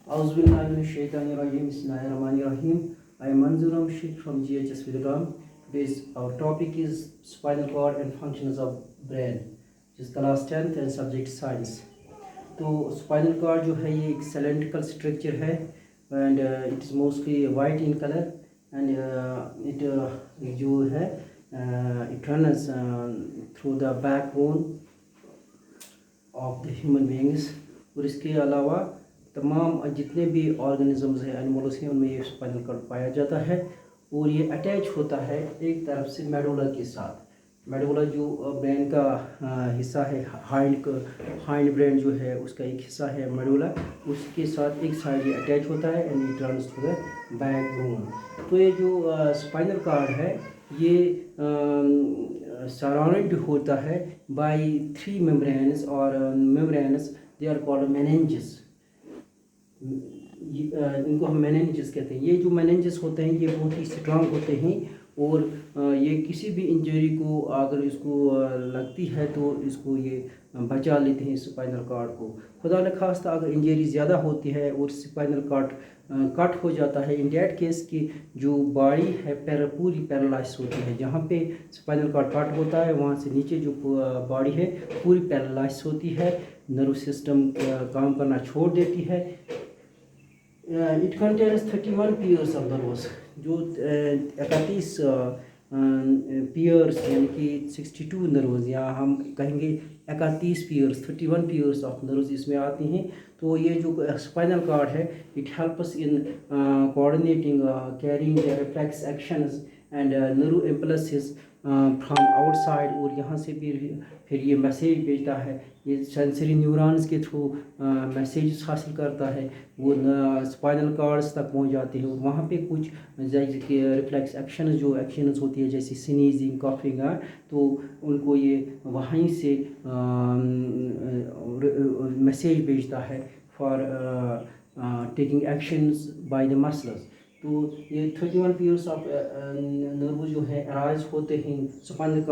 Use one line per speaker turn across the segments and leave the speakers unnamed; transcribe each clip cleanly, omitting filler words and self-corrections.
Auzubillahiminash-shaytanir-rajim. Bismillahir-rahmanir-rahim. I am Manzoor Rashid from GHS Vidram. Today's our topic is spinal cord and functions of brain, which is class 10th and subject science. तो spinal cord जो है ये एक cylindrical structure है and it is mostly white in colour and it जो है it runs through the backbone of the human beings. और इसके अलावा तमाम जितने भी ऑर्गेनिजम्स हैं एनिमल्स हैं उनमें ये स्पाइनल कॉर्ड पाया जाता है और ये अटैच होता है एक तरफ से मेडुला के साथ। मेडुला जो ब्रेन का हिस्सा है, हाइंड ब्रेन जो है उसका एक हिस्सा है मेडुला, उसके साथ एक साइड ये अटैच होता है and it runs to the backbone. तो ये जो स्पाइनल कॉर्ड है ये सराउंडेड होता है बाय 3 मेम्ब्रेन्स और membranes they are called meninges. इनको हम मेनिंजेस कहते हैं। ये जो मेनिंजेस होते हैं ये बहुत ही स्ट्रांग होते हैं और ये किसी भी इंजरी को अगर इसको लगती है तो इसको ये बचा लेते हैं स्पाइनल कॉर्ड को। खुदा न खास्ता अगर इंजरी ज़्यादा होती है और स्पाइनल कॉर्ड कट हो जाता है, इन डैट केस की जो बॉडी है पूरी पैरालाइज होती है। जहाँ पे स्पाइनल कॉर्ड कट होता है वहाँ से नीचे जो बॉडी है पूरी पैरालाइज होती है, नर्व सिस्टम काम करना छोड़ देती है। It contains 31 pairs of nerves, जो 31 पेयर्स यानी कि 62 नर्व्स, या हम कहेंगे 31 पेयर्स, 31 पेयर्स ऑफ नर्व्स इसमें आती हैं। तो ये जो स्पाइनल कॉर्ड है it helps in coordinating carrying the reflex actions and nerve impulses from outside. और यहाँ से फिर ये मैसेज भेजता है, ये सेंसरी न्यूरॉन्स के थ्रू मैसेज हासिल करता है, वो स्पाइनल कॉर्ड्स तक पहुँच जाते हैं और वहाँ पे कुछ रिफ्लेक्स एक्शंस जो एक्शंस होती है जैसे स्नीजिंग, कॉफिंग, तो उनको ये वहीं से मैसेज भेजता है for taking actions by the muscles. तो ये 31 पेयर्स ऑफ नर्व जो है अराइज होते हैं स्पाइनल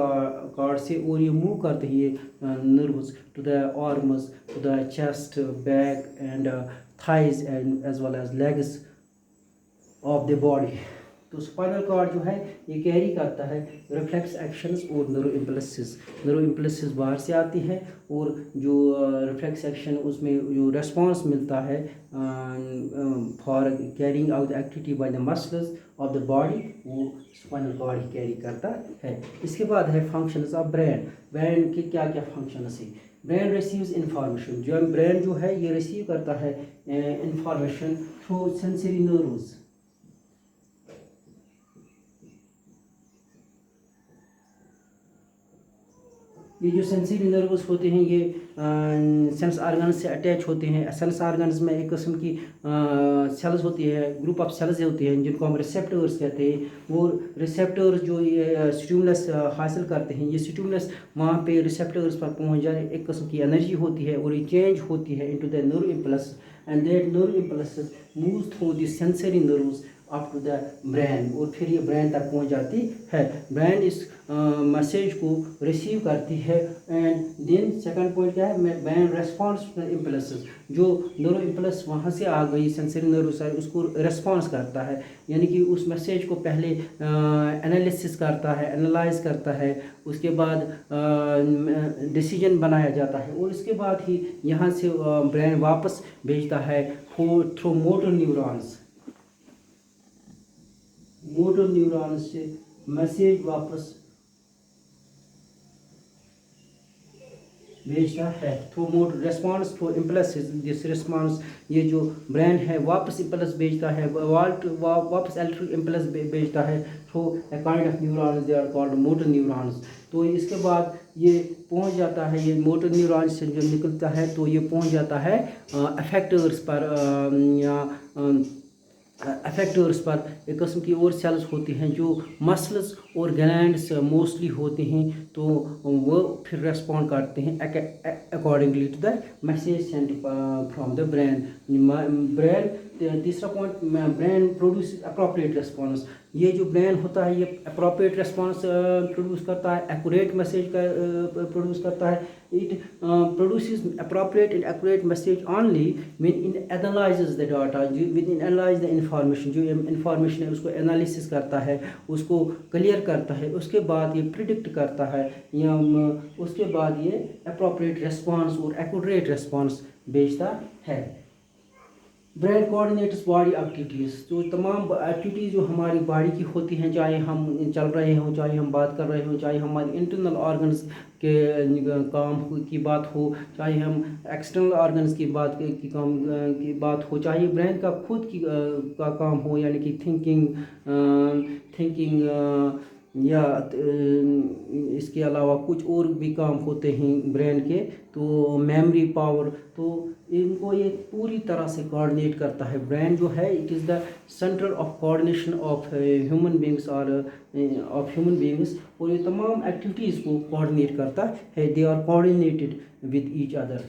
कॉर्ड से और ये मूव करते हैं ये nerves to the arms, to the chest, back and thighs and as well as legs of the body. तो स्पाइनल कॉर्ड जो है ये कैरी करता है रिफ्लेक्स एक्शंस और नर्व इम्पल्सेस। नर्व इम्पल्सेस बाहर से आती है और जो रिफ्लेक्स एक्शन उसमें जो रेस्पॉन्स मिलता है for carrying out the activity by the muscles of the body, वो स्पाइनल कॉर्ड ही कैरी करता है। इसके बाद है फंक्शंस ऑफ ब्रेन। ब्रेन के क्या क्या फंक्शंस है? ब्रेन रिसीव्स इंफॉर्मेशन, जो ब्रेन जो है ये रिसीव करता है इंफॉर्मेशन थ्रू सेंसरी नर्व्स। ये जो सेंसरी नर्व्स होते हैं ये सेंस ऑर्गन्स से अटैच होते हैं। सेंस ऑर्गन्स में एक किस्म की सेल्स होती है, ग्रुप ऑफ सेल्स होती हैं जिनको हम रिसेप्टर्स कहते हैं। वो रिसेप्टर्स जो ये स्टिमुलस हासिल करते हैं, ये स्टिमुलस वहाँ पे रिसेप्टर्स पर पहुँच जाए एक किस्म की एनर्जी होती है और ये चेंज होती है into the nerve impulse and that nerve impulse moves through the sensory nerves up to the brain और फिर ये ब्रेन तक पहुंच जाती है। ब्रेन इस मैसेज को रिसीव करती है एंड देन सेकंड पॉइंट क्या है, brain response to the impulses. जो नर्व इम्पल्स वहाँ से आ गई सेंसरी नर्व से उसको रेस्पॉन्स करता है, यानी कि उस मैसेज को पहले एनालिसिस करता है, एनालाइज करता है, उसके बाद डिसीजन बनाया जाता है और इसके बाद ही यहाँ से ब्रेन वापस भेजता है through motor neurons. Motor neuron से मैसेज वापस भेजता है through motor response through impulses. This response ये जो ब्रेन है वापस इम्पल्स भेजता है, वापस इलेक्ट्रिक इम्पल्स भेजता है through a kind of neurons, they are called motor neurons. तो इसके बाद ये पहुंच जाता है, ये मोटर न्यूरॉन से जो निकलता है तो ये पहुंच जाता है अफेक्टर्स पर या अफेक्टर्स पर। एक किस्म की और सेल्स होती हैं जो मसल्स और ग्लैंड्स मोस्टली होते हैं, तो वो फिर रेस्पॉन्ड करते हैं accordingly to the message sent from the brain. Brain तीसरा point, brain produce appropriate response. ये जो ब्रेन होता है ये अप्रोप्रिएट रिस्पॉन्स प्रोड्यूस करता है, एक्यूरेट मैसेज का प्रोड्यूस करता है। It produces appropriate and accurate message only when in analyses the data, जो with in analyse the information, जो इंफॉर्मेशन है उसको एनालिसिस करता है, उसको क्लियर करता है, उसके बाद ये प्रिडिक्ट करता है, या उसके बाद ये अप्रोप्रिएट रिस्पॉन्स और एक्यूरेट रिस्पॉन्स भेजता है। ब्रेन कोऑर्डिनेट्स बॉडी एक्टिविटीज़, जो तमाम एक्टिविटीज़ जो हमारी बॉडी की होती हैं, चाहे हम चल रहे हों, चाहे हम बात कर रहे हों, चाहे हमारे इंटरनल ऑर्गन्स के काम की बात हो, चाहे हम एक्सटर्नल ऑर्गन्स की बात की बात हो, चाहे ब्रेन का खुद की का काम हो, यानी कि थिंकिंग या इसके अलावा कुछ और भी काम होते हैं ब्रेन के, तो मेमोरी पावर, तो इनको ये पूरी तरह से कोऑर्डिनेट करता है। ब्रेन जो है it is the centre of coordination of human beings और ये तमाम एक्टिविटीज़ को कोऑर्डिनेट करता है। They are coordinated with each other.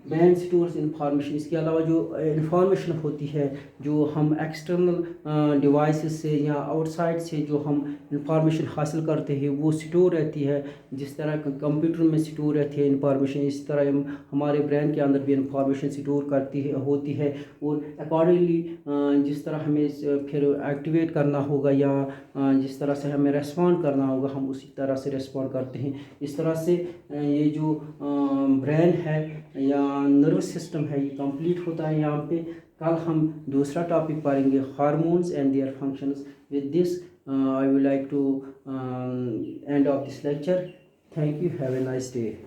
Brain stores information, इसके अलावा जो इंफॉर्मेशन होती है, जो हम एक्सटर्नल डिवाइसेस से या आउटसाइड से जो हम इंफॉर्मेशन हासिल करते हैं वो स्टोर रहती है। जिस तरह कंप्यूटर में स्टोर रहती है इंफॉर्मेशन, इस तरह हमारे ब्रेन के अंदर भी इंफॉर्मेशन स्टोर होती है, और अकॉर्डिंगली जिस तरह हमें फिर एक्टिवेट करना होगा या जिस तरह से हमें रेस्पॉन्ड करना होगा हम उसी तरह से रेस्पॉन्ड करते हैं। इस तरह से ये जो ब्रेन है या नर्वस सिस्टम है ये कंप्लीट होता है यहाँ पे। कल हम दूसरा टॉपिक पढ़ेंगे, hormones and their functions. With this I would like to end of this lecture. Thank you, have a nice day.